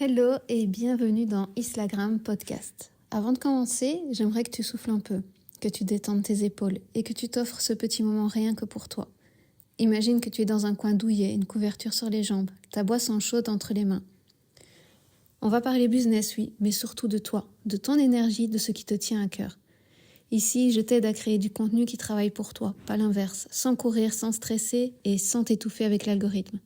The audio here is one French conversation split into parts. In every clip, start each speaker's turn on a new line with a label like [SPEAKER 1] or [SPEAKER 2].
[SPEAKER 1] Hello et bienvenue dans Islagram Podcast. Avant de commencer, j'aimerais que tu souffles un peu, que tu détendes tes épaules et que tu t'offres ce petit moment rien que pour toi. Imagine que tu es dans un coin douillet, une couverture sur les jambes, ta boisson chaude entre les mains. On va parler business, oui, mais surtout de toi, de ton énergie, de ce qui te tient à cœur. Ici, je t'aide à créer du contenu qui travaille pour toi, pas l'inverse, sans courir, sans stresser et sans t'étouffer avec l'algorithme.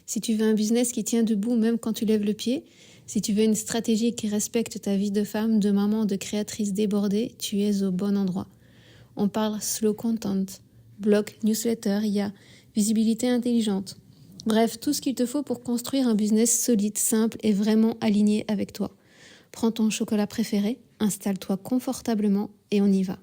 [SPEAKER 1] Si tu veux un business qui tient debout même quand tu lèves le pied, si tu veux une stratégie qui respecte ta vie de femme, de maman, de créatrice débordée, tu es au bon endroit. On parle slow content, blog, newsletter, IA, visibilité intelligente. Bref, tout ce qu'il te faut pour construire un business solide, simple et vraiment aligné avec toi. Prends ton chocolat préféré, installe-toi confortablement et on y va.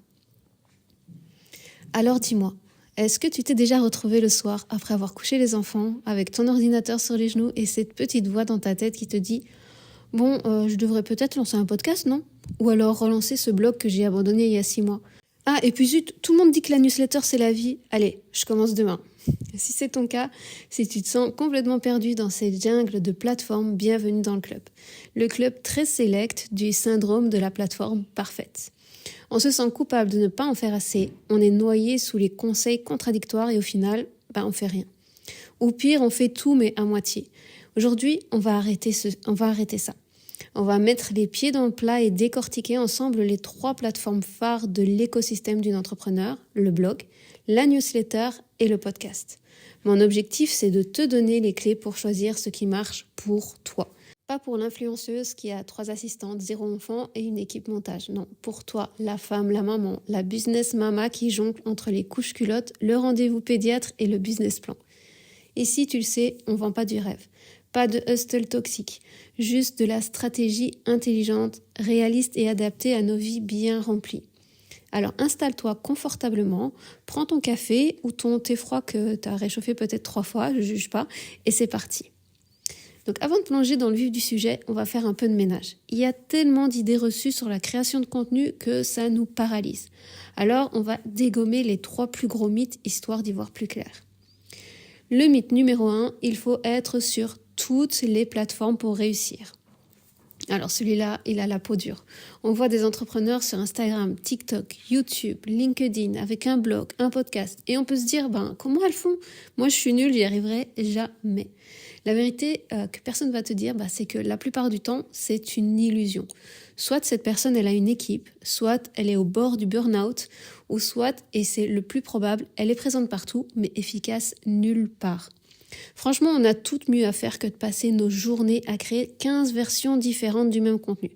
[SPEAKER 1] Alors dis-moi, est-ce que tu t'es déjà retrouvé le soir après avoir couché les enfants avec ton ordinateur sur les genoux et cette petite voix dans ta tête qui te dit « Bon, je devrais peut-être lancer un podcast, non ? Ou alors relancer ce blog que j'ai abandonné il y a 6 mois. Ah, et puis zut, tout le monde dit que la newsletter c'est la vie. Allez, je commence demain. » Si c'est ton cas, si tu te sens complètement perdu dans cette jungle de plateformes, bienvenue dans le club. Le club très sélect du syndrome de la plateforme parfaite. On se sent coupable de ne pas en faire assez, on est noyé sous les conseils contradictoires et au final, on fait rien. Ou pire, on fait tout mais à moitié. Aujourd'hui, on va arrêter ça. On va mettre les pieds dans le plat et décortiquer ensemble les 3 plateformes phares de l'écosystème d'une entrepreneur, le blog, la newsletter et le podcast. Mon objectif, c'est de te donner les clés pour choisir ce qui marche pour toi. Pas pour l'influenceuse qui a 3 assistantes, 0 enfant et une équipe montage. Non, pour toi, la femme, la maman, la business mama qui jongle entre les couches culottes, le rendez-vous pédiatre et le business plan. Ici, tu le sais, on vend pas du rêve. Pas de hustle toxique, juste de la stratégie intelligente, réaliste et adaptée à nos vies bien remplies. Alors installe-toi confortablement, prends ton café ou ton thé froid que tu as réchauffé peut-être 3 fois, je ne juge pas, et c'est parti. Donc avant de plonger dans le vif du sujet, on va faire un peu de ménage. Il y a tellement d'idées reçues sur la création de contenu que ça nous paralyse. Alors on va dégommer les 3 plus gros mythes histoire d'y voir plus clair. Le mythe numéro 1, il faut être sur toutes les plateformes pour réussir. Alors celui-là, il a la peau dure. On voit des entrepreneurs sur Instagram, TikTok, YouTube, LinkedIn, avec un blog, un podcast. Et on peut se dire, comment elles font ? Moi, je suis nulle, j'y arriverai jamais. La vérité que personne ne va te dire, c'est que la plupart du temps, c'est une illusion. Soit cette personne, elle a une équipe, soit elle est au bord du burn-out, ou soit, et c'est le plus probable, elle est présente partout, mais efficace nulle part. Franchement, on a tout mieux à faire que de passer nos journées à créer 15 versions différentes du même contenu.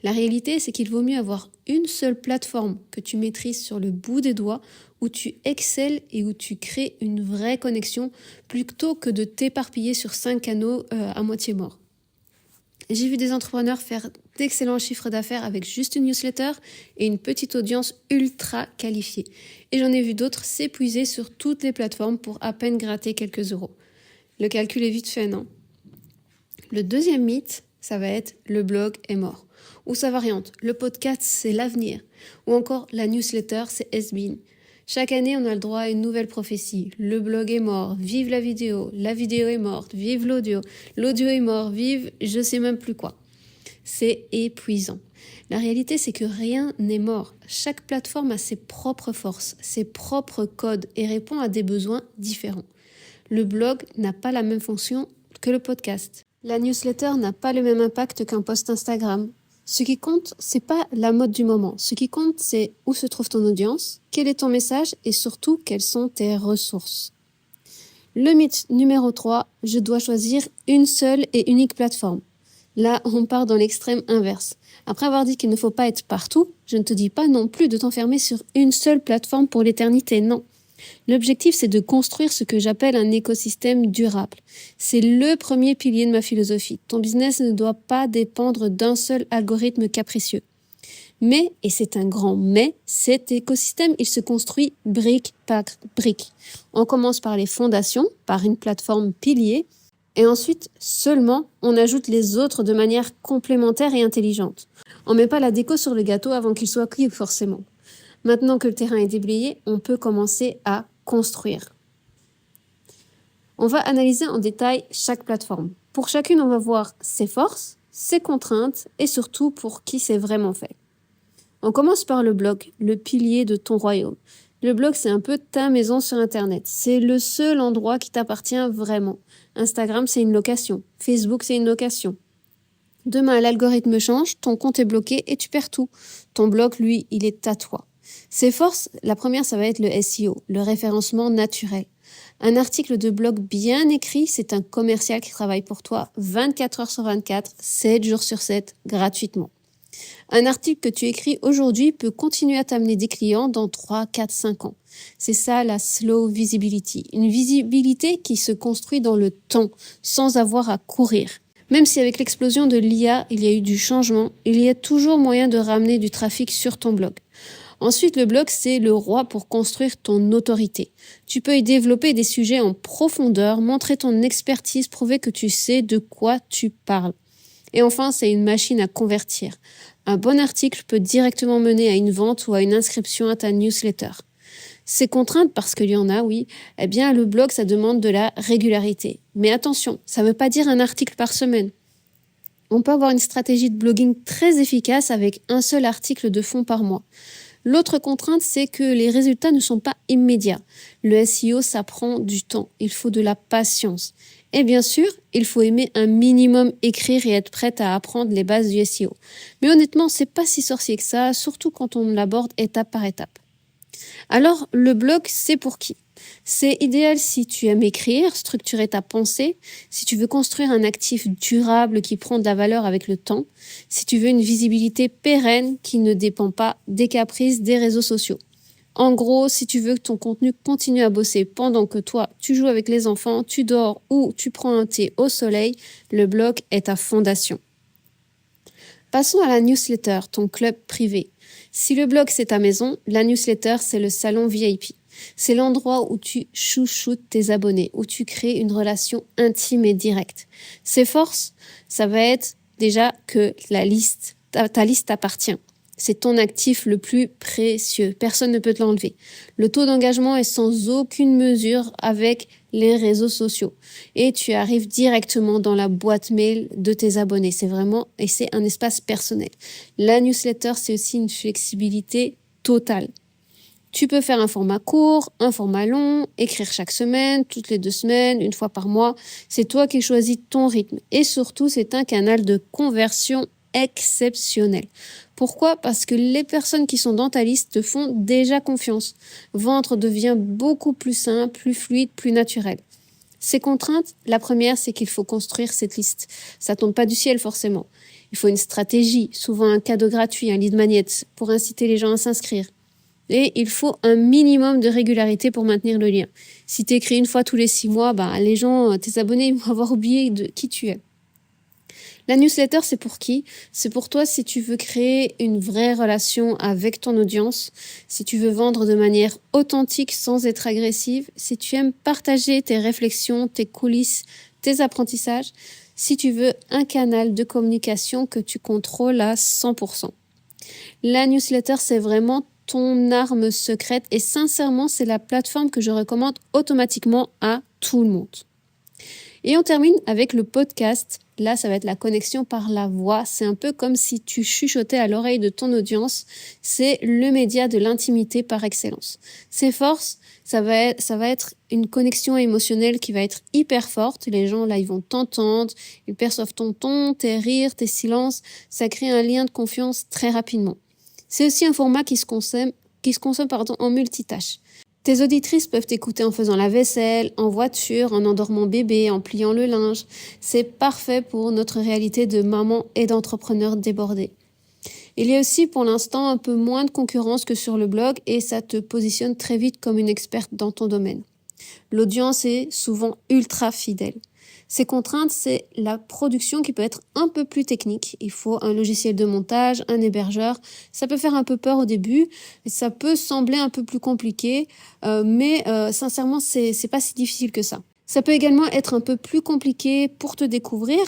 [SPEAKER 1] La réalité, c'est qu'il vaut mieux avoir une seule plateforme que tu maîtrises sur le bout des doigts, où tu excelles et où tu crées une vraie connexion, plutôt que de t'éparpiller sur 5 canaux à moitié morts. J'ai vu des entrepreneurs faire d'excellents chiffres d'affaires avec juste une newsletter et une petite audience ultra qualifiée. Et j'en ai vu d'autres s'épuiser sur toutes les plateformes pour à peine gratter quelques euros. Le calcul est vite fait, non ? Le deuxième mythe, ça va être le blog est mort. Ou sa variante, le podcast c'est l'avenir. Ou encore la newsletter c'est has-been. Chaque année, on a le droit à une nouvelle prophétie. Le blog est mort, vive la vidéo est morte, vive l'audio est mort, vive je sais même plus quoi. C'est épuisant. La réalité, c'est que rien n'est mort. Chaque plateforme a ses propres forces, ses propres codes et répond à des besoins différents. Le blog n'a pas la même fonction que le podcast. La newsletter n'a pas le même impact qu'un post Instagram. Ce qui compte, c'est pas la mode du moment. Ce qui compte, c'est où se trouve ton audience, quel est ton message et surtout, quelles sont tes ressources. Le mythe numéro 3, je dois choisir une seule et unique plateforme. Là, on part dans l'extrême inverse. Après avoir dit qu'il ne faut pas être partout, je ne te dis pas non plus de t'enfermer sur une seule plateforme pour l'éternité, non. L'objectif, c'est de construire ce que j'appelle un écosystème durable. C'est le premier pilier de ma philosophie. Ton business ne doit pas dépendre d'un seul algorithme capricieux. Mais, et c'est un grand mais, cet écosystème, il se construit brique par brique. On commence par les fondations, par une plateforme pilier, et ensuite, seulement, on ajoute les autres de manière complémentaire et intelligente. On ne met pas la déco sur le gâteau avant qu'il soit cuit, forcément. Maintenant que le terrain est déblayé, on peut commencer à construire. On va analyser en détail chaque plateforme. Pour chacune, on va voir ses forces, ses contraintes et surtout pour qui c'est vraiment fait. On commence par le blog, le pilier de ton royaume. Le blog, c'est un peu ta maison sur Internet. C'est le seul endroit qui t'appartient vraiment. Instagram, c'est une location. Facebook, c'est une location. Demain, l'algorithme change, ton compte est bloqué et tu perds tout. Ton blog, lui, il est à toi. Ses forces, la première, ça va être le SEO, le référencement naturel. Un article de blog bien écrit, c'est un commercial qui travaille pour toi 24 heures sur 24, 7 jours sur 7, gratuitement. Un article que tu écris aujourd'hui peut continuer à t'amener des clients dans 3, 4, 5 ans. C'est ça la slow visibility. Une visibilité qui se construit dans le temps, sans avoir à courir. Même si avec l'explosion de l'IA, il y a eu du changement, il y a toujours moyen de ramener du trafic sur ton blog. Ensuite, le blog, c'est le roi pour construire ton autorité. Tu peux y développer des sujets en profondeur, montrer ton expertise, prouver que tu sais de quoi tu parles. Et enfin, c'est une machine à convertir. Un bon article peut directement mener à une vente ou à une inscription à ta newsletter. Ces contraintes, parce qu'il y en a, oui, eh bien, le blog, ça demande de la régularité. Mais attention, ça ne veut pas dire un article par semaine. On peut avoir une stratégie de blogging très efficace avec un seul article de fond par mois. L'autre contrainte, c'est que les résultats ne sont pas immédiats. Le SEO, ça prend du temps. Il faut de la patience. Et bien sûr, il faut aimer un minimum écrire et être prête à apprendre les bases du SEO. Mais honnêtement, c'est pas si sorcier que ça, surtout quand on l'aborde étape par étape. Alors, le blog, c'est pour qui ? C'est idéal si tu aimes écrire, structurer ta pensée, si tu veux construire un actif durable qui prend de la valeur avec le temps, si tu veux une visibilité pérenne qui ne dépend pas des caprices des réseaux sociaux. En gros, si tu veux que ton contenu continue à bosser pendant que toi, tu joues avec les enfants, tu dors ou tu prends un thé au soleil, le blog est ta fondation. Passons à la newsletter, ton club privé. Si le blog c'est ta maison, la newsletter c'est le salon VIP. C'est l'endroit où tu chouchoutes tes abonnés, où tu crées une relation intime et directe. Ses forces, ça va être déjà que ta liste t'appartient. C'est ton actif le plus précieux. Personne ne peut te l'enlever. Le taux d'engagement est sans aucune mesure avec les réseaux sociaux. Et tu arrives directement dans la boîte mail de tes abonnés. C'est un espace personnel. La newsletter, c'est aussi une flexibilité totale. Tu peux faire un format court, un format long, écrire chaque semaine, toutes les 2 semaines, une fois par mois. C'est toi qui choisis ton rythme. Et surtout, c'est un canal de conversion exceptionnel. Pourquoi ? Parce que les personnes qui sont dans ta liste te font déjà confiance. Vendre devient beaucoup plus simple, plus fluide, plus naturel. Ces contraintes, la première, c'est qu'il faut construire cette liste. Ça tombe pas du ciel forcément. Il faut une stratégie, souvent un cadeau gratuit, un lead magnet pour inciter les gens à s'inscrire. Et il faut un minimum de régularité pour maintenir le lien. Si tu écris une fois tous les 6 mois, les gens, tes abonnés, vont avoir oublié de qui tu es. La newsletter, c'est pour qui ? C'est pour toi si tu veux créer une vraie relation avec ton audience, si tu veux vendre de manière authentique sans être agressive, si tu aimes partager tes réflexions, tes coulisses, tes apprentissages, si tu veux un canal de communication que tu contrôles à 100%. La newsletter, c'est vraiment ton arme secrète et sincèrement, c'est la plateforme que je recommande automatiquement à tout le monde. Et on termine avec le podcast. Là, ça va être la connexion par la voix. C'est un peu comme si tu chuchotais à l'oreille de ton audience. C'est le média de l'intimité par excellence. Ses forces, ça va être une connexion émotionnelle qui va être hyper forte. Les gens, là, ils vont t'entendre. Ils perçoivent ton ton, tes rires, tes silences. Ça crée un lien de confiance très rapidement. C'est aussi un format qui se consomme en multitâche. Tes auditrices peuvent t'écouter en faisant la vaisselle, en voiture, en endormant bébé, en pliant le linge. C'est parfait pour notre réalité de maman et d'entrepreneur débordée. Il y a aussi pour l'instant un peu moins de concurrence que sur le blog et ça te positionne très vite comme une experte dans ton domaine. L'audience est souvent ultra fidèle. Ces contraintes, c'est la production qui peut être un peu plus technique. Il faut un logiciel de montage, un hébergeur. Ça peut faire un peu peur au début. Ça peut sembler un peu plus compliqué, mais sincèrement, c'est pas si difficile que ça. Ça peut également être un peu plus compliqué pour te découvrir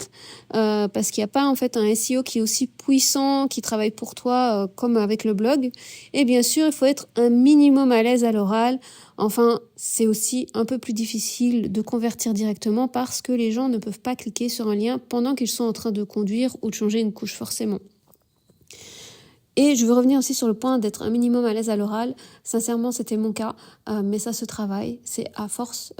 [SPEAKER 1] parce qu'il n'y a pas en fait un SEO qui est aussi puissant, qui travaille pour toi comme avec le blog. Et bien sûr, il faut être un minimum à l'aise à l'oral. Enfin, c'est aussi un peu plus difficile de convertir directement parce que les gens ne peuvent pas cliquer sur un lien pendant qu'ils sont en train de conduire ou de changer une couche forcément. Et je veux revenir aussi sur le point d'être un minimum à l'aise à l'oral. Sincèrement, c'était mon cas, mais ça se travaille. C'est à force,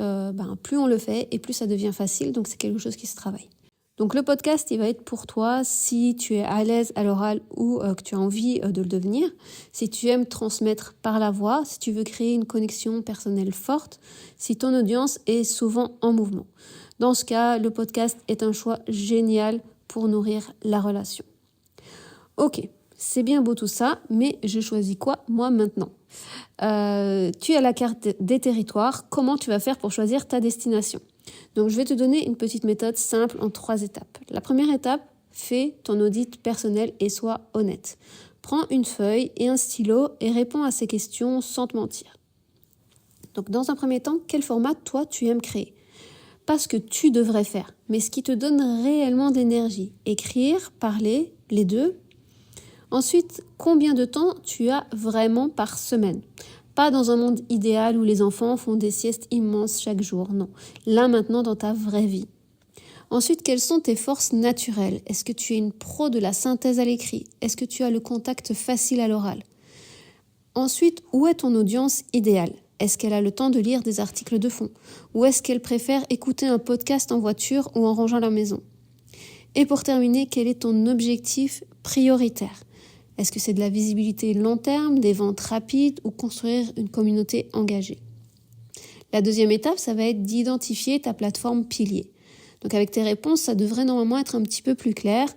[SPEAKER 1] plus on le fait et plus ça devient facile, donc c'est quelque chose qui se travaille. Donc le podcast, il va être pour toi si tu es à l'aise à l'oral ou que tu as envie de le devenir, si tu aimes transmettre par la voix, si tu veux créer une connexion personnelle forte, si ton audience est souvent en mouvement. Dans ce cas, le podcast est un choix génial pour nourrir la relation. Ok. C'est bien beau tout ça, mais je choisis quoi, moi, maintenant? Tu as la carte des territoires. Comment tu vas faire pour choisir ta destination? Donc, je vais te donner une petite méthode simple en 3 étapes. La première étape, fais ton audit personnel et sois honnête. Prends une feuille et un stylo et réponds à ces questions sans te mentir. Donc, dans un premier temps, quel format, toi, tu aimes créer? Pas ce que tu devrais faire, mais ce qui te donne réellement d'énergie. Écrire, parler, les deux. Ensuite, combien de temps tu as vraiment par semaine? Pas dans un monde idéal où les enfants font des siestes immenses chaque jour, non. Là maintenant dans ta vraie vie. Ensuite, quelles sont tes forces naturelles? Est-ce que tu es une pro de la synthèse à l'écrit? Est-ce que tu as le contact facile à l'oral? Ensuite, où est ton audience idéale? Est-ce qu'elle a le temps de lire des articles de fond? Ou est-ce qu'elle préfère écouter un podcast en voiture ou en rangeant la maison? Et pour terminer, quel est ton objectif prioritaire? Est-ce que c'est de la visibilité long terme, des ventes rapides ou construire une communauté engagée? La deuxième étape, ça va être d'identifier ta plateforme pilier. Donc avec tes réponses, ça devrait normalement être un petit peu plus clair.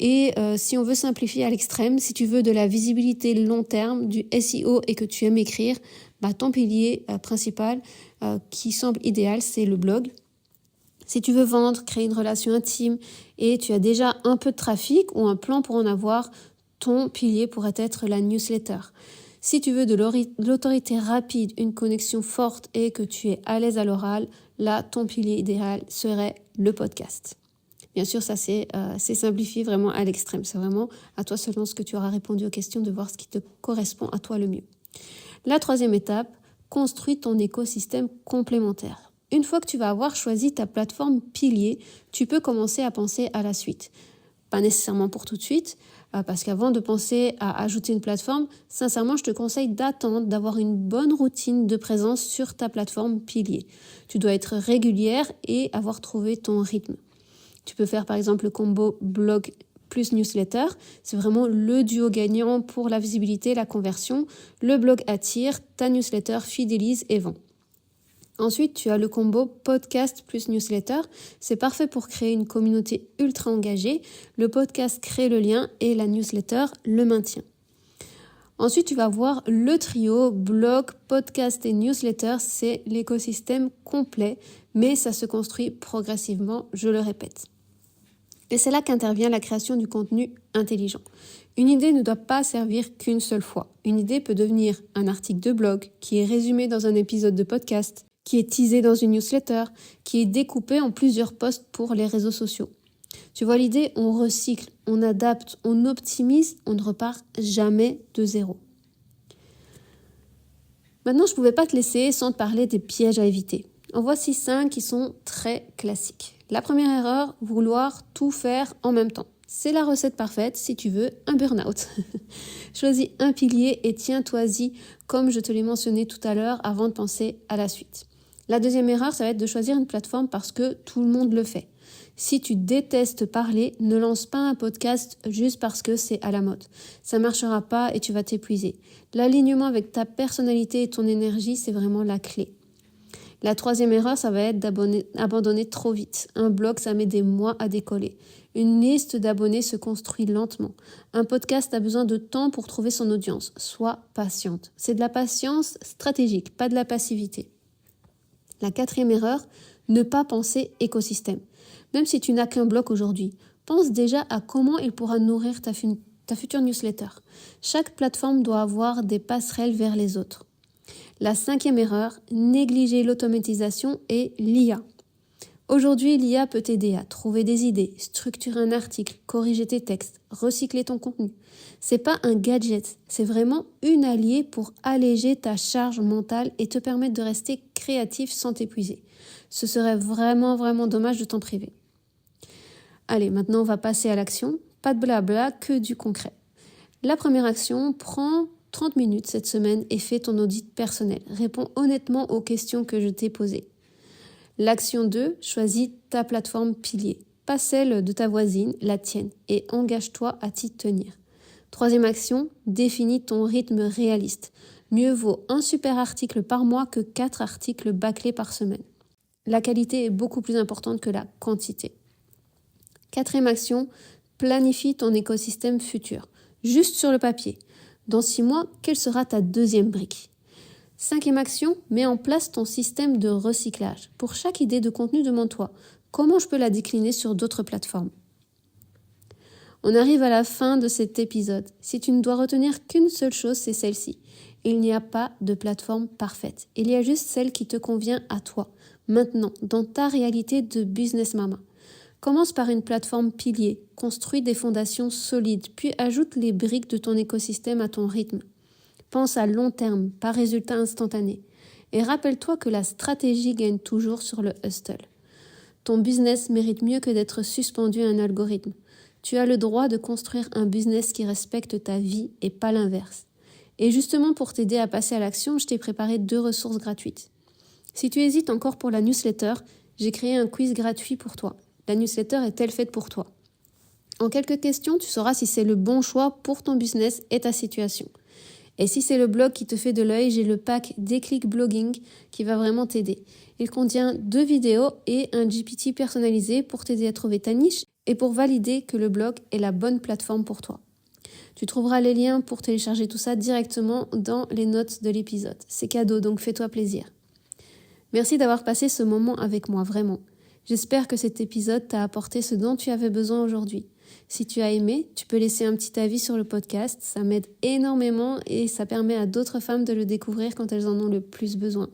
[SPEAKER 1] Et si on veut simplifier à l'extrême, si tu veux de la visibilité long terme, du SEO et que tu aimes écrire, ton pilier principal qui semble idéal, c'est le blog. Si tu veux vendre, créer une relation intime et tu as déjà un peu de trafic ou un plan pour en avoir, ton pilier pourrait être la newsletter. Si tu veux de l'autorité rapide, une connexion forte et que tu es à l'aise à l'oral, là, ton pilier idéal serait le podcast. Bien sûr, ça c'est simplifié vraiment à l'extrême. C'est vraiment à toi, selon ce que tu auras répondu aux questions, de voir ce qui te correspond à toi le mieux. La troisième étape, construis ton écosystème complémentaire. Une fois que tu vas avoir choisi ta plateforme pilier, tu peux commencer à penser à la suite. Pas nécessairement pour tout de suite, parce qu'avant de penser à ajouter une plateforme, sincèrement, je te conseille d'attendre, d'avoir une bonne routine de présence sur ta plateforme pilier. Tu dois être régulière et avoir trouvé ton rythme. Tu peux faire par exemple le combo blog plus newsletter. C'est vraiment le duo gagnant pour la visibilité et la conversion. Le blog attire, ta newsletter fidélise et vend. Ensuite, tu as le combo podcast plus newsletter. C'est parfait pour créer une communauté ultra engagée. Le podcast crée le lien et la newsletter le maintient. Ensuite, tu vas voir le trio blog, podcast et newsletter. C'est l'écosystème complet, mais ça se construit progressivement, je le répète. Et c'est là qu'intervient la création du contenu intelligent. Une idée ne doit pas servir qu'une seule fois. Une idée peut devenir un article de blog qui est résumé dans un épisode de podcast, qui est teasé dans une newsletter, qui est découpé en plusieurs posts pour les réseaux sociaux. Tu vois l'idée, on recycle, on adapte, on optimise, on ne repart jamais de zéro. Maintenant, je ne pouvais pas te laisser sans te parler des pièges à éviter. En voici 5 qui sont très classiques. La première erreur, vouloir tout faire en même temps. C'est la recette parfaite si tu veux un burn-out. Choisis un pilier et tiens-toi-y comme je te l'ai mentionné tout à l'heure avant de penser à la suite. La deuxième erreur, ça va être de choisir une plateforme parce que tout le monde le fait. Si tu détestes parler, ne lance pas un podcast juste parce que c'est à la mode. Ça ne marchera pas et tu vas t'épuiser. L'alignement avec ta personnalité et ton énergie, c'est vraiment la clé. La troisième erreur, ça va être d'abandonner trop vite. Un blog, ça met des mois à décoller. Une liste d'abonnés se construit lentement. Un podcast a besoin de temps pour trouver son audience. Sois patiente. C'est de la patience stratégique, pas de la passivité. La quatrième erreur, ne pas penser écosystème. Même si tu n'as qu'un blog aujourd'hui, pense déjà à comment il pourra nourrir ta future newsletter. Chaque plateforme doit avoir des passerelles vers les autres. La cinquième erreur, négliger l'automatisation et l'IA. Aujourd'hui, l'IA peut t'aider à trouver des idées, structurer un article, corriger tes textes, recycler ton contenu. C'est pas un gadget, c'est vraiment une alliée pour alléger ta charge mentale et te permettre de rester créatif sans t'épuiser. Ce serait vraiment dommage de t'en priver. Allez, maintenant on va passer à l'action. Pas de blabla, que du concret. La première action, prends 30 minutes cette semaine et fais ton audit personnel. Réponds honnêtement aux questions que je t'ai posées. L'action 2, choisis ta plateforme pilier, pas celle de ta voisine, la tienne, et engage-toi à t'y tenir. Troisième action, définis ton rythme réaliste. Mieux vaut un super article par mois que 4 articles bâclés par semaine. La qualité est beaucoup plus importante que la quantité. Quatrième action, planifie ton écosystème futur, juste sur le papier. Dans 6 mois, quelle sera ta deuxième brique ? Cinquième action, mets en place ton système de recyclage. Pour chaque idée de contenu, demande-toi comment je peux la décliner sur d'autres plateformes. On arrive à la fin de cet épisode. Si tu ne dois retenir qu'une seule chose, c'est celle-ci. Il n'y a pas de plateforme parfaite. Il y a juste celle qui te convient à toi, maintenant, dans ta réalité de business mama. Commence par une plateforme pilier, construis des fondations solides, puis ajoute les briques de ton écosystème à ton rythme. Pense à long terme, pas résultat instantané. Et rappelle-toi que la stratégie gagne toujours sur le hustle. Ton business mérite mieux que d'être suspendu à un algorithme. Tu as le droit de construire un business qui respecte ta vie et pas l'inverse. Et justement pour t'aider à passer à l'action, je t'ai préparé 2 ressources gratuites. Si tu hésites encore pour la newsletter, j'ai créé un quiz gratuit pour toi. La newsletter est-elle faite pour toi ? En quelques questions, tu sauras si c'est le bon choix pour ton business et ta situation. Et si c'est le blog qui te fait de l'œil, j'ai le pack Déclic Blogging qui va vraiment t'aider. Il contient 2 vidéos et un GPT personnalisé pour t'aider à trouver ta niche et pour valider que le blog est la bonne plateforme pour toi. Tu trouveras les liens pour télécharger tout ça directement dans les notes de l'épisode. C'est cadeau, donc fais-toi plaisir. Merci d'avoir passé ce moment avec moi, vraiment. J'espère que cet épisode t'a apporté ce dont tu avais besoin aujourd'hui. Si tu as aimé, tu peux laisser un petit avis sur le podcast, ça m'aide énormément et ça permet à d'autres femmes de le découvrir quand elles en ont le plus besoin.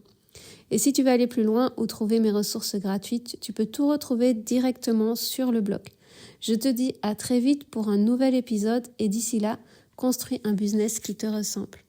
[SPEAKER 1] Et si tu veux aller plus loin ou trouver mes ressources gratuites, tu peux tout retrouver directement sur le blog. Je te dis à très vite pour un nouvel épisode et d'ici là, construis un business qui te ressemble.